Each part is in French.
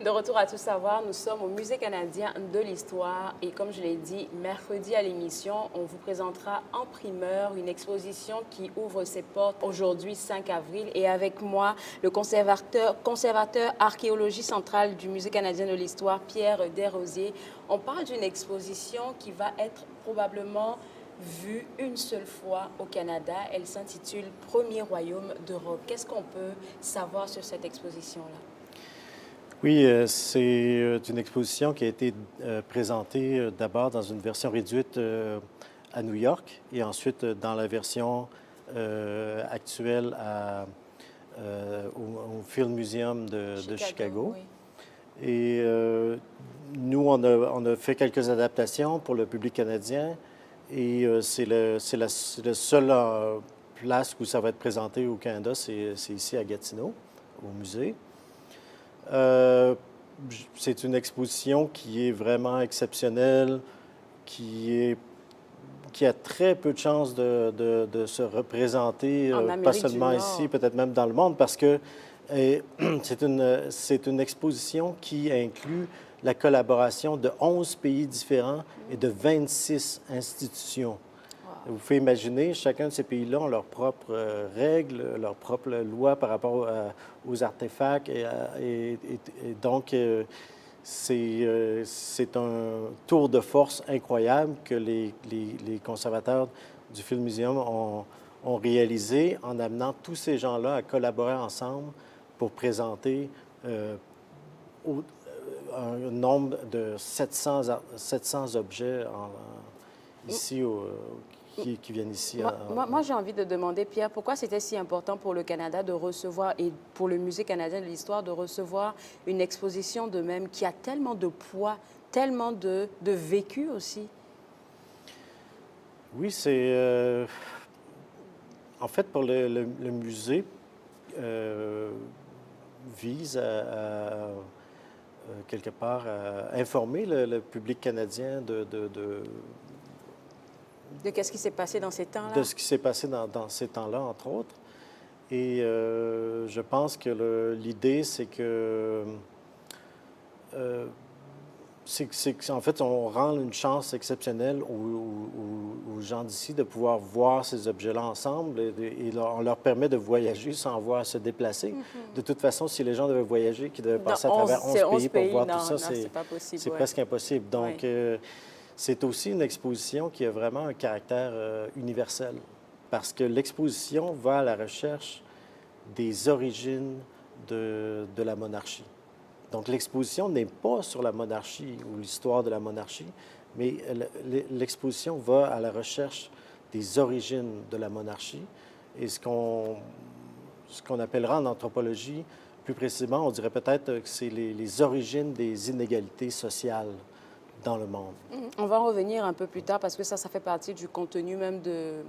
De retour à Tout savoir, nous sommes au Musée canadien de l'histoire et comme je l'ai dit, mercredi à l'émission, on vous présentera en primeur une exposition qui ouvre ses portes aujourd'hui 5 avril et avec moi, le conservateur archéologie centrale du Musée canadien de l'histoire, Pierre Desrosiers. On parle d'une exposition qui va être probablement vue une seule fois au Canada. Elle s'intitule Premier royaume d'Europe. Qu'est-ce qu'on peut savoir sur cette exposition-là? Oui, c'est une exposition qui a été présentée d'abord dans une version réduite à New York et ensuite dans la version actuelle au Film Museum de Chicago. Oui. Et nous, on a fait quelques adaptations pour le public canadien et c'est la seule place où ça va être présenté au Canada, c'est ici à Gatineau, au musée. C'est une exposition qui est vraiment exceptionnelle, qui a très peu de chances de se représenter, pas seulement ici, peut-être même dans le monde, parce que c'est une exposition qui inclut la collaboration de 11 pays différents et de 26 institutions. Vous pouvez imaginer, chacun de ces pays-là ont leurs propres règles, leurs propres lois par rapport aux artefacts. Et donc, c'est un tour de force incroyable que les conservateurs du Film Museum ont réalisé en amenant tous ces gens-là à collaborer ensemble pour présenter un nombre de 700 objets ici qui viennent ici. Moi, j'ai envie de demander, Pierre, pourquoi c'était si important pour le Canada de recevoir, et pour le Musée canadien de l'histoire, de recevoir une exposition de même qui a tellement de poids, tellement de vécu aussi? Oui, c'est... en fait, pour le musée, vise quelque part à informer le public canadien de qu'est-ce qui s'est passé dans ces temps-là? De ce qui s'est passé dans ces temps-là, entre autres. Et je pense que l'idée, c'est que... en fait, on rend une chance exceptionnelle aux gens d'ici de pouvoir voir ces objets-là ensemble et on leur permet de voyager sans avoir à se déplacer. De toute façon, si les gens devaient voyager, qu'ils devaient passer à travers 11 pays pour voir tout ça, c'est presque impossible. Donc, c'est aussi une exposition qui a vraiment un caractère universel parce que l'exposition va à la recherche des origines de la monarchie. Donc, l'exposition n'est pas sur la monarchie ou l'histoire de la monarchie, mais l'exposition va à la recherche des origines de la monarchie. Et ce qu'on appellera en anthropologie, plus précisément, on dirait peut-être que c'est les origines des inégalités sociales dans le monde. On va en revenir un peu plus tard parce que ça fait partie du contenu même de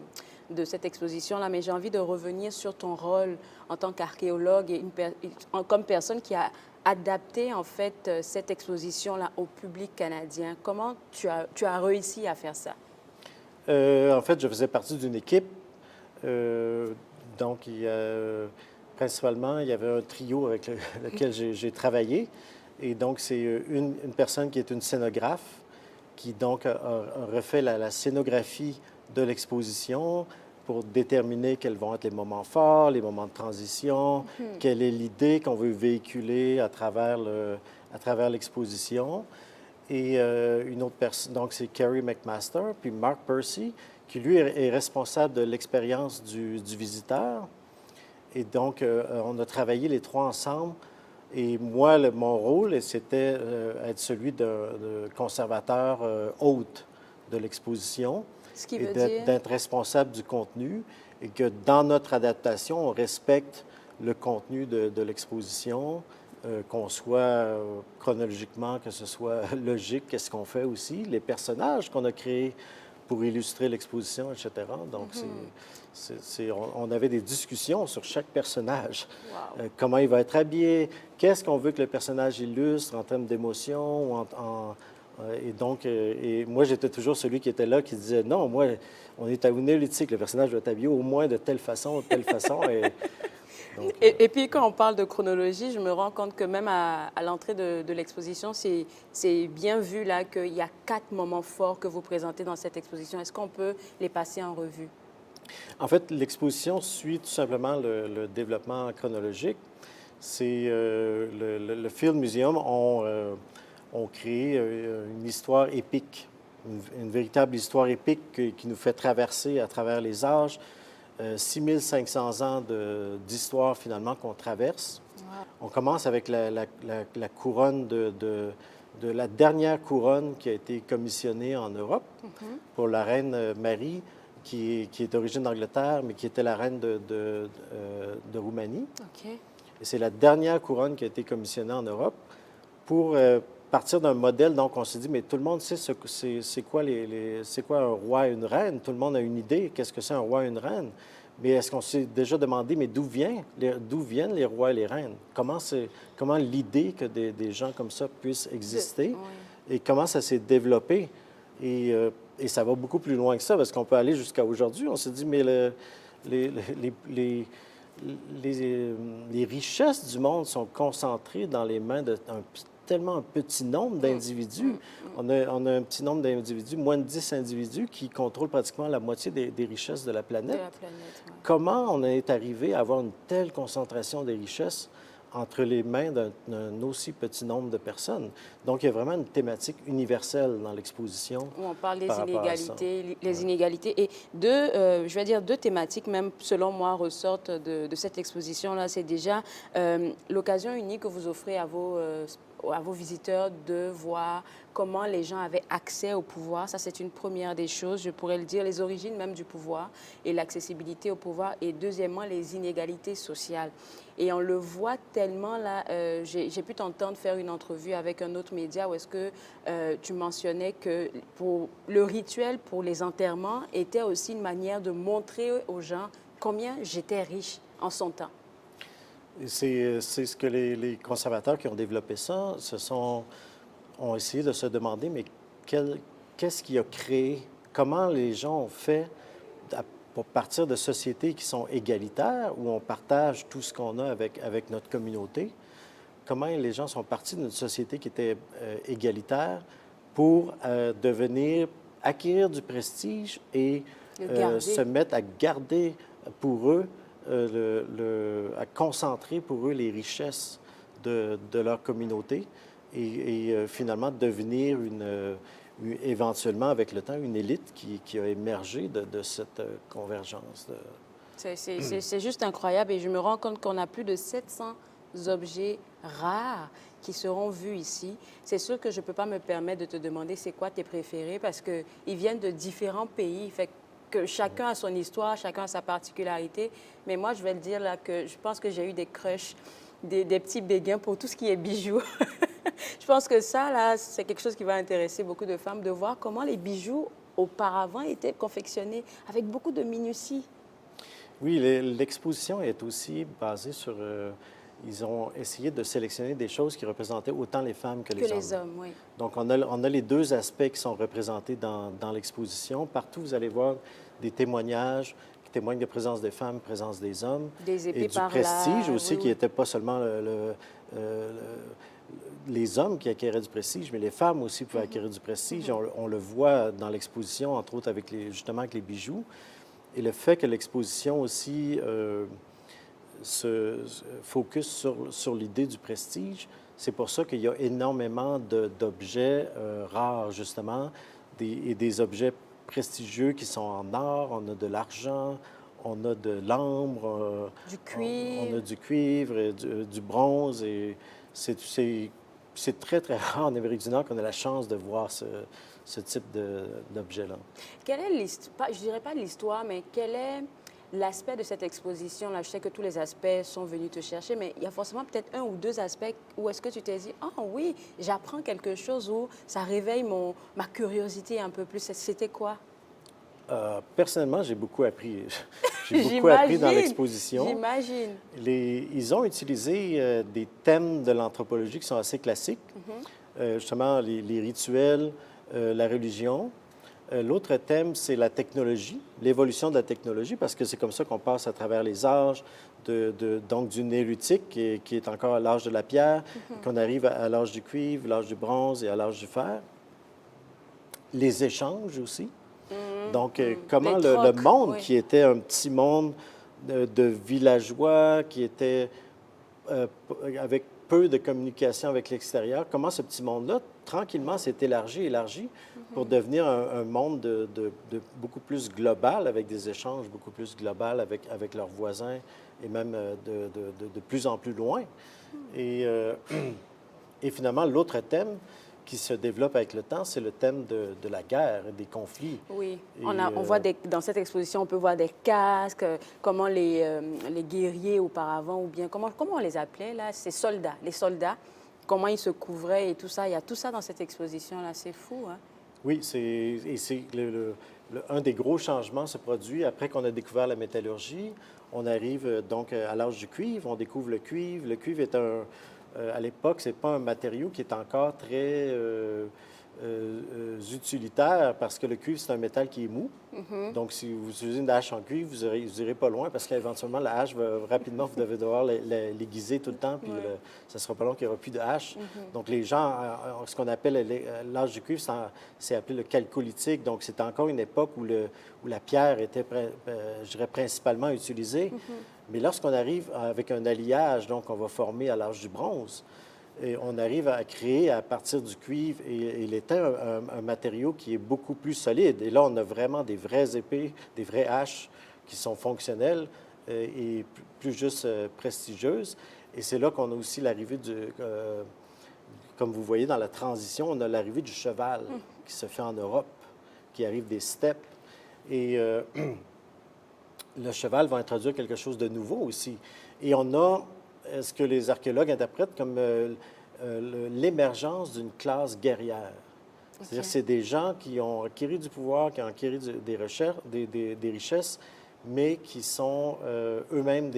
cette exposition-là. Mais j'ai envie de revenir sur ton rôle en tant qu'archéologue et comme personne qui a adapté en fait cette exposition-là au public canadien. Comment tu as réussi à faire ça? En fait, je faisais partie d'une équipe. Donc, principalement, il y avait un trio avec lequel j'ai travaillé. Et donc, c'est une personne qui est une scénographe qui, donc, a refait la scénographie de l'exposition pour déterminer quels vont être les moments forts, les moments de transition, quelle est l'idée qu'on veut véhiculer à travers l'exposition. Et une autre personne, donc c'est Carrie McMaster, puis Mark Percy, qui lui est responsable de l'expérience du visiteur. Et donc, on a travaillé les trois ensemble. Et moi, mon rôle, c'était être celui de conservateur hôte de l'exposition. Ce qui veut dire d'être responsable du contenu et que dans notre adaptation, on respecte le contenu de l'exposition, qu'on soit chronologiquement, que ce soit logique, qu'est-ce qu'on fait aussi, les personnages qu'on a créés pour illustrer l'exposition, etc. Donc, on avait des discussions sur chaque personnage. Wow. Comment il va être habillé, qu'est-ce qu'on veut que le personnage illustre en termes d'émotion. Et donc, moi, j'étais toujours celui qui était là, qui disait, non, moi, on est à Néolithique, le personnage doit être habillé au moins de telle façon, de telle façon. Donc, Et puis, quand on parle de chronologie, je me rends compte que même à l'entrée de l'exposition, c'est bien vu là qu'il y a 4 moments forts que vous présentez dans cette exposition. Est-ce qu'on peut les passer en revue? en fait, l'exposition suit tout simplement le développement chronologique. C'est le Field Museum ont créé une histoire épique, une véritable histoire épique qui nous fait traverser à travers les âges, 6500 ans d'histoire finalement qu'on traverse. On commence avec la couronne de la dernière couronne qui a été commissionnée en Europe pour la reine Marie, qui est d'origine d'Angleterre, mais qui était la reine de Roumanie. OK. Et c'est la dernière couronne qui a été commissionnée en Europe pour partir d'un modèle. Donc, on s'est dit, mais tout le monde sait c'est quoi, c'est quoi un roi et une reine. Tout le monde a une idée, qu'est-ce que c'est un roi et une reine. Mais est-ce qu'on s'est déjà demandé, mais d'où viennent les rois et les reines? Comment l'idée que des gens comme ça puissent exister et comment ça s'est développé? Et ça va beaucoup plus loin que ça, parce qu'on peut aller jusqu'à aujourd'hui. On s'est dit, mais les richesses du monde sont concentrées dans les mains tellement un petit nombre d'individus. On a un petit nombre d'individus, moins de 10 individus, qui contrôlent pratiquement la moitié des richesses de la planète. Comment on est arrivé à avoir une telle concentration des richesses entre les mains d'un aussi petit nombre de personnes? Donc, il y a vraiment une thématique universelle dans l'exposition. Où on parle des par rapport à ça. inégalités, les inégalités. Et je vais dire deux thématiques, même selon moi, ressortent de cette exposition-là. C'est déjà l'occasion unique que vous offrez à vos visiteurs de voir comment les gens avaient accès au pouvoir. Ça, c'est une première des choses, je pourrais le dire, les origines même du pouvoir et l'accessibilité au pouvoir. Et deuxièmement, les inégalités sociales. Et on le voit tellement, là, j'ai pu t'entendre faire une entrevue avec un autre média où est-ce que tu mentionnais que le rituel pour les enterrements était aussi une manière de montrer aux gens combien j'étais riche en son temps. C'est ce que les conservateurs qui ont développé ça ont essayé de se demander, mais qu'est-ce qui a créé, comment les gens ont fait pour partir de sociétés qui sont égalitaires, où on partage tout ce qu'on a avec notre communauté, comment les gens sont partis d'une société qui était égalitaire pour acquérir du prestige et se mettre à garder pour eux, à concentrer pour eux les richesses de leur communauté et finalement devenir éventuellement, avec le temps, une élite qui a émergé de cette convergence. C'est juste incroyable et je me rends compte qu'on a plus de 700 objets rares qui seront vus ici. C'est sûr que je ne peux pas me permettre de te demander c'est quoi tes préférés parce qu'ils viennent de différents pays. Fait que chacun a son histoire, chacun a sa particularité. Mais moi, je vais le dire là que je pense que j'ai eu des crushs, des petits béguins pour tout ce qui est bijoux. Je pense que ça, là, c'est quelque chose qui va intéresser beaucoup de femmes, de voir comment les bijoux, auparavant, étaient confectionnés avec beaucoup de minutie. Oui, l'exposition est aussi basée sur... ils ont essayé de sélectionner des choses qui représentaient autant les femmes que les hommes. Oui. Donc, on a les deux aspects qui sont représentés dans l'exposition. Partout, vous allez voir des témoignages qui témoignent de présence des femmes, présence des hommes. Des épées et du par prestige là, aussi, qui n'était pas seulement les hommes qui acquéraient du prestige, mais les femmes aussi pouvaient acquérir du prestige. On le voit dans l'exposition, entre autres justement avec les bijoux. Et le fait que l'exposition aussi se focus sur l'idée du prestige, c'est pour ça qu'il y a énormément d'objets rares, justement, et des objets prestigieux qui sont en or. On a de l'argent, on a de l'ambre, du cuivre. On a du cuivre, et du bronze. Et c'est très, très rare en Amérique du Nord qu'on ait la chance de voir ce type d'objet-là. Quelle est l'histoire, je dirais pas l'histoire, mais quel est l'aspect de cette exposition-là? Je sais que tous les aspects sont venus te chercher, mais il y a forcément peut-être un ou deux aspects où est-ce que tu t'es dit « Ah oui, j'apprends quelque chose » ou ça réveille ma curiosité un peu plus. C'était quoi? Personnellement, j'ai beaucoup appris. J'ai beaucoup appris dans l'exposition. J'imagine. Ils ont utilisé des thèmes de l'anthropologie qui sont assez classiques. Justement, les rituels, la religion, L'autre thème, c'est la technologie, l'évolution de la technologie, parce que c'est comme ça qu'on passe à travers les âges, donc du néolithique, qui est encore à l'âge de la pierre, qu'on arrive à l'âge du cuivre, l'âge du bronze et à l'âge du fer. Les échanges aussi. Donc, comment le monde, qui était un petit monde de villageois, qui était avec peu de communication avec l'extérieur, comment ce petit monde-là, tranquillement, s'est élargi pour devenir un monde de beaucoup plus global, avec des échanges beaucoup plus global avec leurs voisins et même de plus en plus loin. Et finalement, l'autre thème qui se développe avec le temps, c'est le thème de la guerre, des conflits. Oui, on voit dans cette exposition, on peut voir des casques, comment les guerriers auparavant, ou bien comment on les appelait là, ces soldats, les soldats, comment ils se couvraient et tout ça. Il y a tout ça dans cette exposition-là, c'est fou, hein? Oui, c'est un des gros changements se produit après qu'on a découvert la métallurgie. On arrive donc à l'âge du cuivre, on découvre le cuivre. Le cuivre est à l'époque, ce n'est pas un matériau qui est encore très utilitaire parce que le cuivre, c'est un métal qui est mou. Donc, si vous utilisez une hache en cuivre, vous n'irez pas loin parce qu'éventuellement, la hache, rapidement, vous devez devoir l'aiguiser tout le temps, puis ça ne sera pas long qu'il n'y aura plus de hache. Donc, les gens, ce qu'on appelle l'âge du cuivre, c'est appelé le chalcolithique. Donc, c'est encore une époque où la pierre était, je dirais, principalement utilisée. Mais lorsqu'on arrive avec un alliage, donc on va former à l'âge du bronze, et on arrive à créer à partir du cuivre et l'étain un matériau qui est beaucoup plus solide. Et là, on a vraiment des vraies épées, des vraies haches qui sont fonctionnelles et plus juste prestigieuses. Et c'est là qu'on a aussi l'arrivée comme vous voyez dans la transition, on a l'arrivée du cheval qui se fait en Europe, qui arrive des steppes. Et le cheval va introduire quelque chose de nouveau aussi. Et on a ce que les archéologues interprètent comme l'émergence d'une classe guerrière. C'est-à-dire que c'est des gens qui ont acquis du pouvoir, qui ont acquis des richesses, mais qui sont eux-mêmes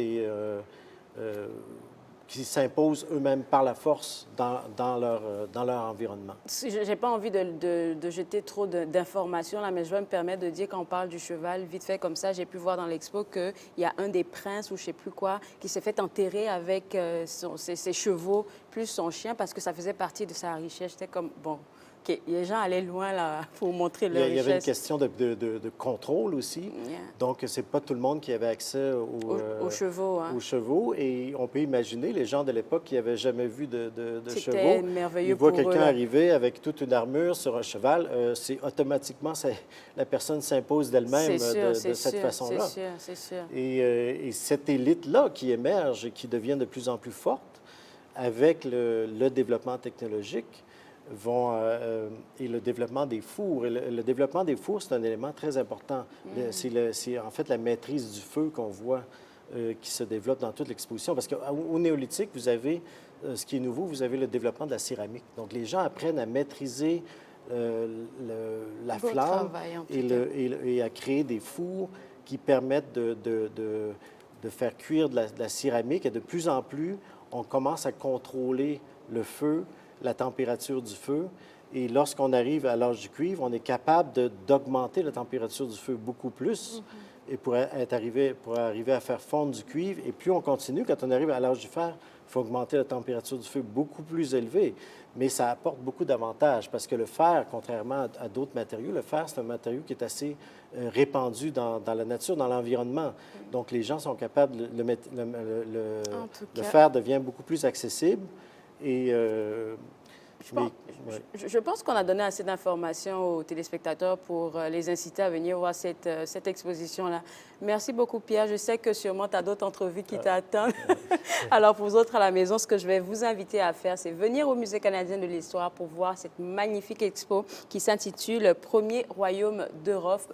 qui s'imposent eux-mêmes par la force dans leur environnement. Je n'ai pas envie de jeter trop d'informations, là, mais je vais me permettre de dire, quand on parle du cheval, vite fait comme ça, j'ai pu voir dans l'expo qu'il y a un des princes, ou je ne sais plus quoi, qui s'est fait enterrer avec ses chevaux, plus son chien, parce que ça faisait partie de sa richesse. J'étais comme, bon, OK, les gens allaient loin là, pour montrer leur richesse. Il y avait une question de contrôle aussi. Donc, ce n'est pas tout le monde qui avait accès aux chevaux. Hein. Aux chevaux. Et on peut imaginer les gens de l'époque qui n'avaient jamais vu de chevaux. C'était merveilleux. Ils voient quelqu'un arriver avec toute une armure sur un cheval. C'est automatiquement, la personne s'impose d'elle-même de cette façon-là. C'est sûr. Et cette élite-là qui émerge et qui devient de plus en plus forte avec le développement technologique, et le développement des fours. Et le développement des fours, c'est un élément très important. C'est en fait la maîtrise du feu qu'on voit qui se développe dans toute l'exposition. Parce qu'au néolithique, vous avez, ce qui est nouveau, vous avez le développement de la céramique. Donc, les gens apprennent à maîtriser la flamme et à créer des fours qui permettent de faire cuire de la céramique. Et de plus en plus, on commence à contrôler le feu, la température du feu. Et lorsqu'on arrive à l'âge du cuivre, on est capable d'augmenter la température du feu beaucoup plus et pour arriver à faire fondre du cuivre. Et plus on continue, quand on arrive à l'âge du fer, il faut augmenter la température du feu beaucoup plus élevée. Mais ça apporte beaucoup d'avantages parce que le fer, contrairement à d'autres matériaux, le fer, c'est un matériau qui est assez répandu dans la nature, dans l'environnement. Donc, les gens sont capables, le fer devient beaucoup plus accessible. Et, je pense qu'on a donné assez d'informations aux téléspectateurs pour les inciter à venir voir cette exposition-là. Merci beaucoup, Pierre. Je sais que sûrement tu as d'autres entrevues qui t'attendent. Alors, pour vous autres à la maison, ce que je vais vous inviter à faire, c'est venir au Musée canadien de l'histoire pour voir cette magnifique expo qui s'intitule « Premier royaume d'Europe »,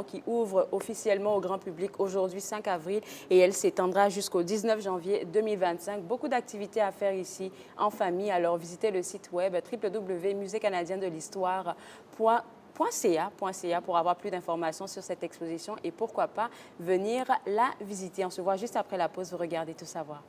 qui ouvre officiellement au grand public aujourd'hui, 5 avril, et elle s'étendra jusqu'au 19 janvier 2025. Beaucoup d'activités à faire ici en famille. Alors, visitez le site web www.museecanadien-de-l'histoire.ca pour avoir plus d'informations sur cette exposition et pourquoi pas venir la visiter. On se voit juste après la pause. Vous regardez Tout savoir.